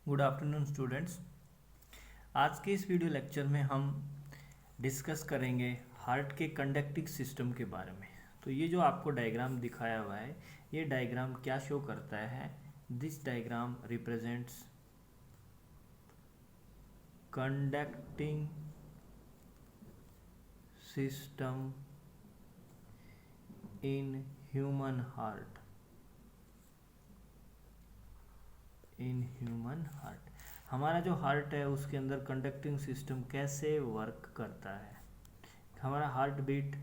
Good afternoon students. आज के इस वीडियो लेक्चर में हम डिस्कस करेंगे हार्ट के कंडक्टिंग सिस्टम के बारे में। तो ये जो आपको डायग्राम दिखाया हुआ है, ये डायग्राम क्या शो करता है? This diagram represents conducting system in human heart. हमारा जो हार्ट है उसके अंदर कंडक्टिंग सिस्टम कैसे वर्क करता है, हमारा हार्ट बीट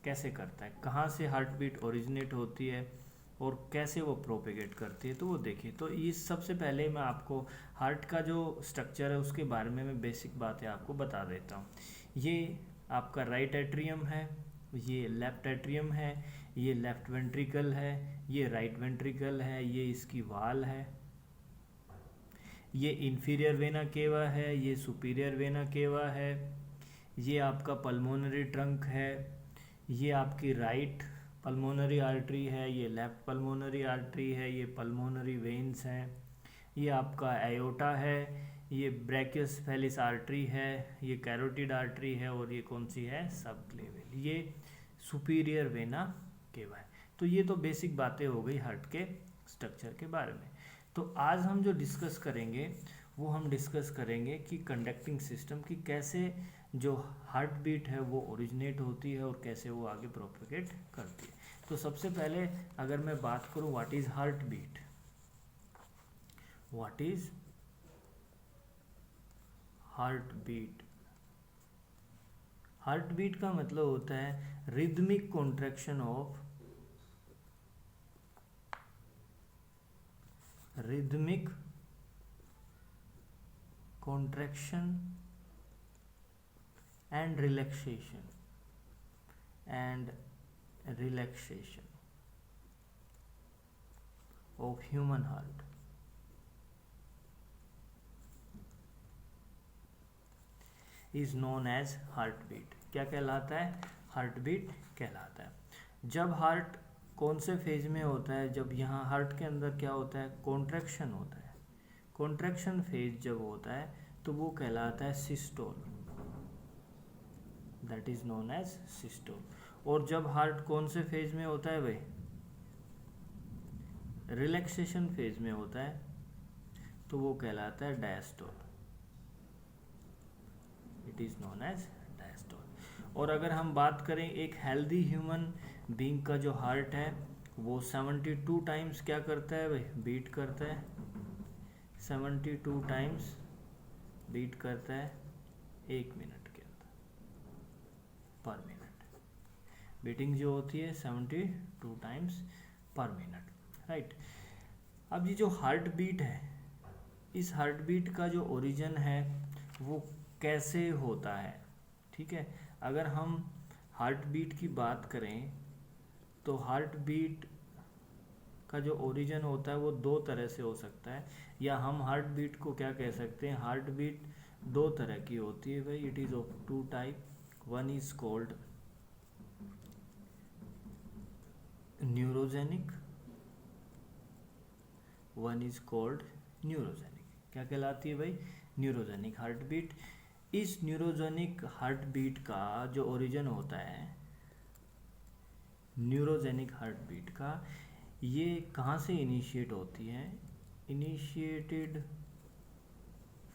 कैसे करता है, कहाँ से हार्ट बीट ओरिजिनेट होती है और कैसे वो प्रोपेगेट करती है, तो वो देखिए। तो इस सबसे पहले मैं आपको हार्ट का जो स्ट्रक्चर है उसके बारे में मैं बेसिक बातें आपको बता देता हूँ। ये आपका राइट एट्रियम है, ये लेफ्ट एट्रियम है, ये लेफ्ट वेंट्रिकल है, ये राइट वेंट्रिकल है, ये इसकी वाल है, ये इंफीरियर वेना केवा है, ये सुपीरियर वेना केवा है, ये आपका पल्मोनरी ट्रंक है, ये आपकी राइट पल्मोनरी आर्टरी है, ये लेफ्ट पल्मोनरी आर्टरी है, ये पल्मोनरी वेन्स हैं, ये आपका एयोटा है, ये ब्रैकियोसेफेलिस आर्टरी है, ये कैरोटिड आर्टरी है और ये कौन सी है? सबक्लेवियल, ये सुपीरियर वेना केवा है। तो ये तो बेसिक बातें हो गई हार्ट के स्ट्रक्चर के बारे में। तो आज हम जो डिस्कस करेंगे वो हम डिस्कस करेंगे कि कंडक्टिंग सिस्टम की कैसे जो हार्ट बीट है वो ओरिजिनेट होती है और कैसे वो आगे प्रोपेगेट करती है। तो सबसे पहले अगर मैं बात करूं what is heart beat, what is heart beat? Heart beat का मतलब होता है rhythmic contraction of rhythmic contraction and relaxation of human heart is known as heartbeat। क्या कहलाता है? हार्टबीट कहलाता है। जब हार्ट कौन से फेज में होता है? जब यहाँ हार्ट के अंदर क्या होता है? कॉन्ट्रैक्शन होता है। कॉन्ट्रैक्शन फेज जब होता है तो वो कहलाता है systole, that is known as systole. और जब हार्ट कौन से फेज में होता है भाई? रिलैक्सेशन फेज में होता है तो वो कहलाता है diastole, it is known as diastole. और अगर हम बात करें एक हेल्दी ह्यूमन बीइंग का जो हार्ट है वो 72 टाइम्स क्या करता है भाई? बीट करता है। 72 टाइम्स बीट करता है 1 मिनट के अंदर, पर मिनट। बीटिंग जो होती है 72 टाइम्स पर मिनट, राइट। अब ये जो हार्ट बीट है, इस हार्ट बीट का जो ओरिजिन है वो कैसे होता है? ठीक है, अगर हम हार्ट बीट की बात करें तो हार्ट बीट का जो ओरिजिन होता है वो दो तरह से हो सकता है, या हम हार्ट बीट को क्या कह सकते हैं? हार्ट बीट दो तरह की होती है भाई, it is of two type. One is called neurogenic, one is called neurogenic. क्या कहलाती है भाई? Neurogenic heart beat. इस न्यूरोजेनिक हार्ट बीट का जो ओरिजिन होता है, न्यूरोजेनिक हार्ट बीट का, ये कहाँ से इनिशिएट होती है? इनिशिएटेड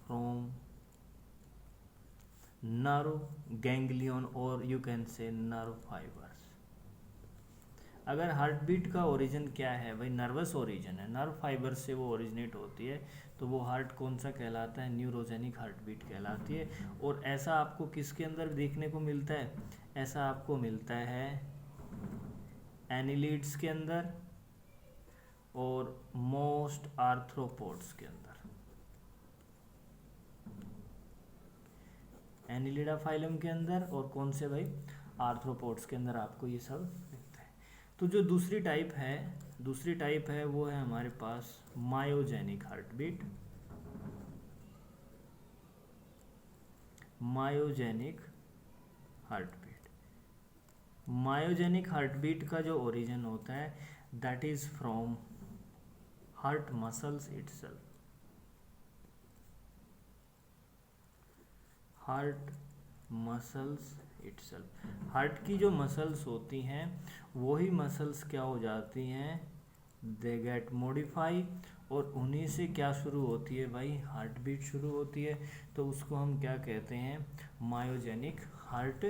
फ्रॉम नर्व गैंग्लियन और you can say nerve fibres. अगर हार्ट बीट का ओरिजिन क्या है भाई? नर्वस ओरिजिन है, नर्व फाइबर से वो ओरिजिनेट होती है, तो वो हार्ट कौन सा कहलाता है? न्यूरोजेनिक हार्ट बीट कहलाती है। और ऐसा आपको किसके अंदर देखने को मिलता है? ऐसा आपको मिलता है एनिलिड्स के अंदर और मोस्ट आर्थ्रोपोड्स के अंदर। एनिलिडा फाइलम के अंदर और कौन से भाई? आर्थ्रोपोड्स के अंदर आपको ये सब मिलता है। तो जो दूसरी टाइप है वो है हमारे पास myogenic heart beat. Myogenic heart beat, myogenic heart beat का जो ओरिजिन होता है that is from heart muscles itself. Heart muscles itself, heart की जो मसल्स होती हैं वही मसल्स क्या हो जाती हैं, दे गेट मॉडिफाई, और उन्हीं से क्या शुरू होती है भाई, हार्ट बीट शुरू होती है। तो उसको हम क्या कहते हैं, मायोजेनिक हार्ट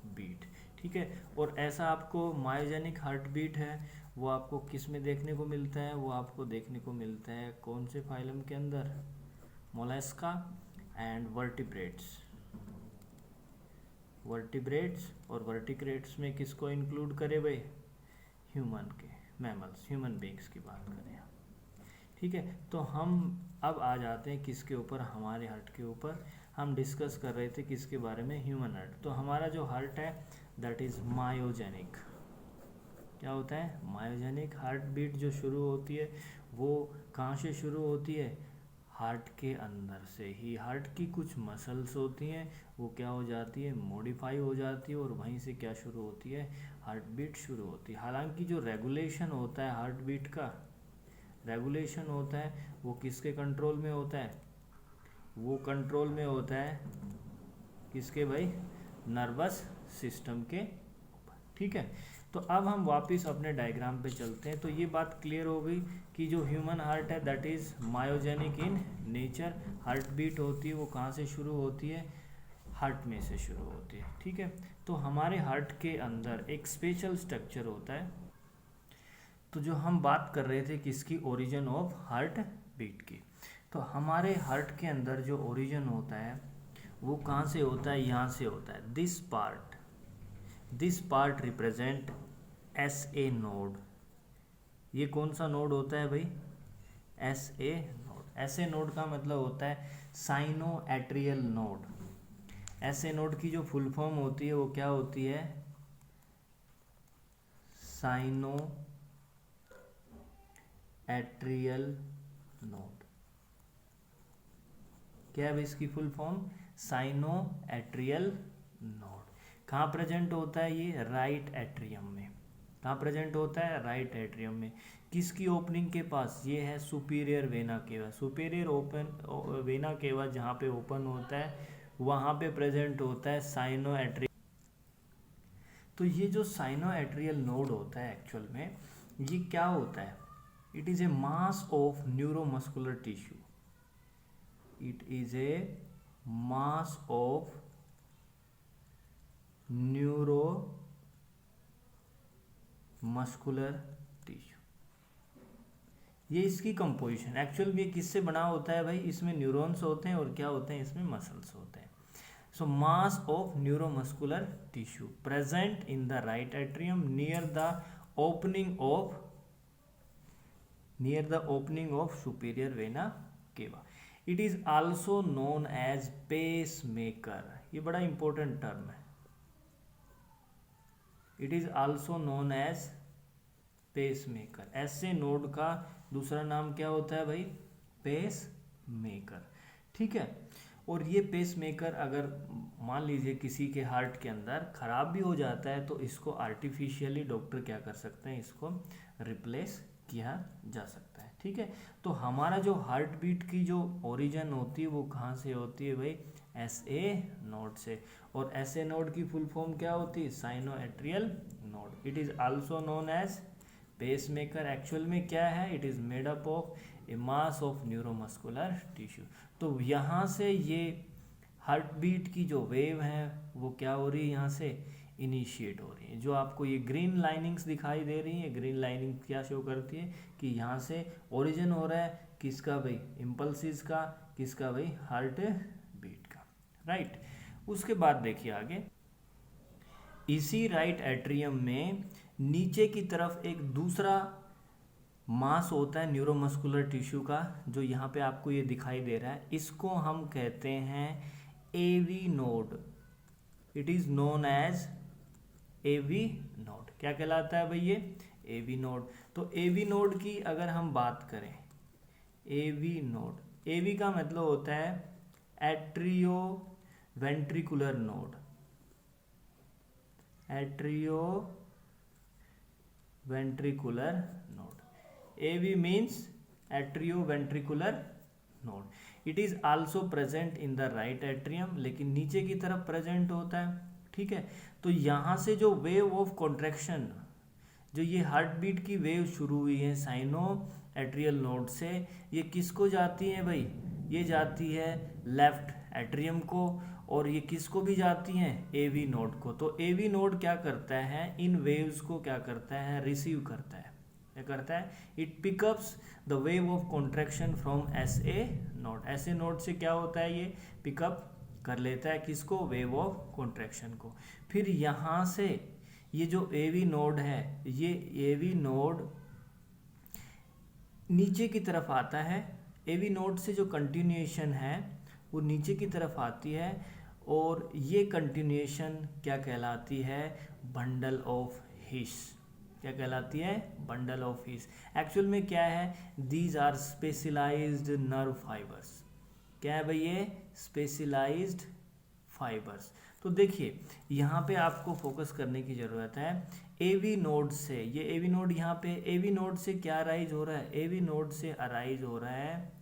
बीट। ठीक है, और ऐसा आपको मायोजेनिक हार्ट बीट है वो आपको किस में देखने को मिलता है, वो आपको देखने को मिलता है कौन से फाइलम के अंदर, मोलस्का एंड वर्टिब्रेट्स। वर्टिब्रेट्स और वर्टिक्रेट्स में किसको इंक्लूड करे भाई, ह्यूमन के, मैमल्स, ह्यूमन बींग्स की बात करें। ठीक है, तो हम अब आ जाते हैं किसके ऊपर, हमारे हार्ट के ऊपर। हम डिस्कस कर रहे थे किसके बारे में, ह्यूमन हार्ट। तो हमारा जो हार्ट है दैट इज मायोजेनिक। क्या होता है, मायोजेनिक हार्ट बीट जो शुरू होती है वो कहाँ से शुरू होती है, हार्ट के अंदर से ही। हार्ट की कुछ मसल्स होती हैं वो क्या हो जाती है, मॉडिफाई हो जाती है, और वहीं से क्या शुरू होती है, हार्ट बीट शुरू होती है। हालांकि जो रेगुलेशन होता है हार्ट बीट का, रेगुलेशन होता है वो किसके कंट्रोल में होता है, वो कंट्रोल में होता है किसके भाई, नर्वस सिस्टम के ऊपर। ठीक है, तो अब हम वापस अपने डायग्राम पे चलते हैं। तो ये बात क्लियर हो गई कि जो ह्यूमन हार्ट है that is myogenic in nature. Heart beat होती है वो कहाँ से शुरू होती है, हार्ट में से शुरू होती है। ठीक है, तो हमारे हार्ट के अंदर एक स्पेशल स्ट्रक्चर होता है। तो जो हम बात कर रहे थे किसकी, ओरिजिन ऑफ हार्ट बीट की। तो हमारे हार्ट के अंदर जो ओरिजिन होता है वो कहाँ से होता है, यहाँ से होता है। This part represent S A node. ये कौन सा नोड होता है भाई, S A node. S A node का मतलब होता है sino atrial node. S A node की जो फुल फॉर्म होती है वो क्या होती है, साइनो एट्रियल नोड। क्या है इसकी full form, cyano atrial node. कहाँ प्रेजेंट होता है ये, राइट एट्रियम में। कहाँ प्रेजेंट होता है, राइट एट्रियम में। किसकी ओपनिंग के पास, ये है superior vena cava. Superior open vena cava जहाँ पे ओपन होता है वहाँ पे प्रेजेंट होता है साइनो एट्रियल। तो ये जो साइनो एट्रियल नोड होता है एक्चुअल में ये क्या होता है, it is a mass of neuromuscular tissue. It is a mass of neuromuscular tissue. ये इसकी कंपोजिशन एक्चुअल में किससे बना होता है भाई, इसमें न्यूरॉन्स होते हैं और क्या होते हैं, इसमें मसल्स होते हैं। So mass of neuromuscular tissue present in the right atrium near the opening of superior vena cava. It is also known as pacemaker. ये बड़ा important term है. It is also known as pacemaker. ऐसे node का दूसरा नाम क्या होता है भाई, पेसमेकर। ठीक है, और ये पेसमेकर अगर मान लीजिए किसी के हार्ट के अंदर ख़राब भी हो जाता है तो इसको आर्टिफिशियली डॉक्टर क्या कर सकते हैं, इसको रिप्लेस किया जा सकता है। ठीक है, तो हमारा जो हार्ट बीट की जो ओरिजिन होती है वो कहाँ से होती है भाई, एस ए नोड से। और एस ए नोड की फुल फॉर्म क्या होती है, sino atrial node. It is also known as pacemaker. Actual में क्या है, it is made up of a mass of neuromuscular tissue. तो यहाँ से ये हार्ट बीट की जो वेव है वो क्या हो रही है, यहाँ से इनिशिएट हो रही है। जो आपको ये ग्रीन लाइनिंग्स दिखाई दे रही है, ग्रीन लाइनिंग क्या शो करती है कि यहाँ से ओरिजिन हो रहा है किसका भाई, इम्पल्सिस का, किसका भाई, हार्ट बीट का। राइट, उसके बाद देखिए आगे, इसी राइट एट्रियम में नीचे की तरफ एक दूसरा मास होता है न्यूरोमस्कुलर टिश्यू का, जो यहाँ पे आपको ये दिखाई दे रहा है। इसको हम कहते हैं AV node. It is known as AV node. क्या कहलाता है भाई ये, एवी नोड। तो एवी नोड की अगर हम बात करें, एवी नोड, एवी का मतलब होता है atrio ventricular node. Atrio ventricular node, AV means atrioventricular node. It is also present in the right atrium, लेकिन नीचे की तरफ प्रेजेंट होता है, ठीक है। तो यहाँ से जो वेव ऑफ कॉन्ट्रैक्शन, जो ये हार्ट बीट की वेव शुरू हुई है साइनो एट्रियल नोड से, ये किसको जाती है भाई, ये जाती है लेफ्ट एट्रियम को, और ये किसको भी जाती हैं, एवी नोड को। तो एवी नोड क्या करता है, इन वेव्स को क्या करता है, रिसीव करता है। क्या करता है, it pickups the wave of contraction from S A node. S A node से क्या होता है, ये पिकअप कर लेता है किसको, वेव ऑफ कॉन्ट्रैक्शन को। फिर यहाँ से ये जो एवी नोड है, ये एवी नोड नीचे की तरफ आता है। एवी नोड से जो कंटिन्यूएशन है वो नीचे की तरफ आती है, और ये कंटिन्यूएशन क्या कहलाती है, बंडल ऑफ हिस। क्या कहलाती है, बंडल ऑफ हिस। एक्चुअल में क्या है, these are specialised nerve fibres. क्या है भाई, ये स्पेशलाइज्ड फाइबर्स। तो देखिए यहाँ पे आपको फोकस करने की ज़रूरत है। एवी नोड से, ये एवी नोड यहाँ पे, एवी नोड से क्या अराइज हो रहा है, एवी नोड से अराइज हो रहा है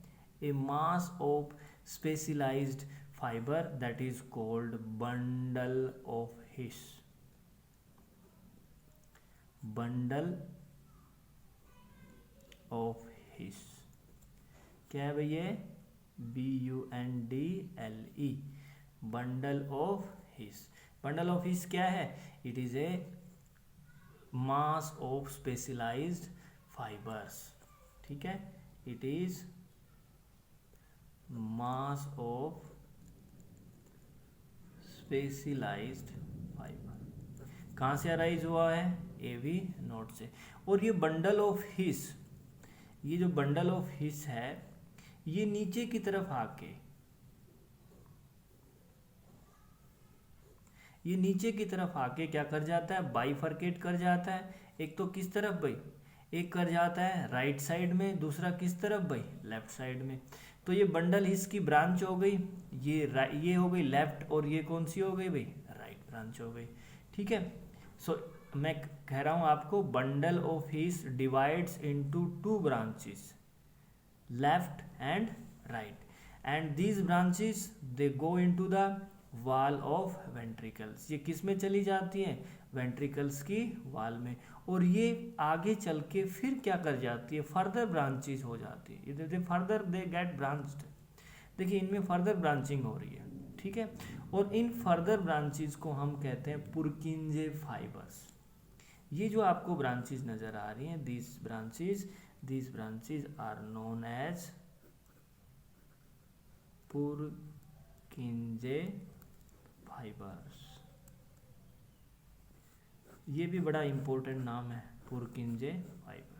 a mass of specialised fibre that is called bundle of His. Bundle of His क्या है भैया, BUNDLE, bundle of His. Bundle of His क्या है, it is a mass of specialised fibres, ठीक है। It is mass of specialised fibre. कहाँ से arise हुआ है, एवी नोड से। और ये बंडल ऑफ हिस, ये जो बंडल ऑफ हिस है, ये नीचे की तरफ आके, ये नीचे की तरफ आके क्या कर जाता है, बाइफरकेट कर जाता है। एक तो किस तरफ भाई, एक कर जाता है राइट साइड में, दूसरा किस तरफ भाई, लेफ्ट साइड में। तो ये बंडल हिस की ब्रांच हो गई, ये हो गई लेफ्ट, और ये कौन सी हो गई भाई, राइट ब्रांच हो गई, ठीक है। सो मैं कह रहा हूं आपको, bundle of his divides into 2 branches, left and right, and these branches they go into the wall of ventricles. ये किस में चली जाती हैं, वेंट्रिकल्स की वॉल में, और ये आगे चल के फिर क्या कर जाती है, फर्दर ब्रांचेस हो जाती है, ये फर्दर दे गेट ब्रांच्ड। देखिए इनमें फर्दर ब्रांचिंग हो रही है, ठीक है। और इन फर्दर ब्रांचेस को हम कहते हैं पुरकिंजे फाइबर्स। ये जो आपको ब्रांचेस नजर आ रही हैं, these branches are known as Purkinje fibres. ये भी बड़ा इंपॉर्टेंट नाम है, पुरकिंजे फाइबर्स,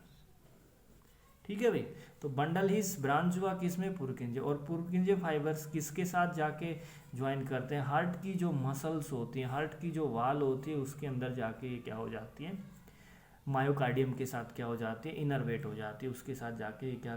ठीक है भाई। तो बंडल हिस ब्रांच हुआ किसमें, पुरकिंजे, और पुरकिंजे फाइबर्स किसके साथ जाके ज्वाइन करते हैं, हार्ट की जो मसल्स होती हैं, हार्ट की जो वाल होती है, उसके अंदर जाके ये क्या हो जाती है, मायोकार्डियम के साथ क्या हो जाती है, इनरवेट हो जाती है, उसके साथ जाके क्या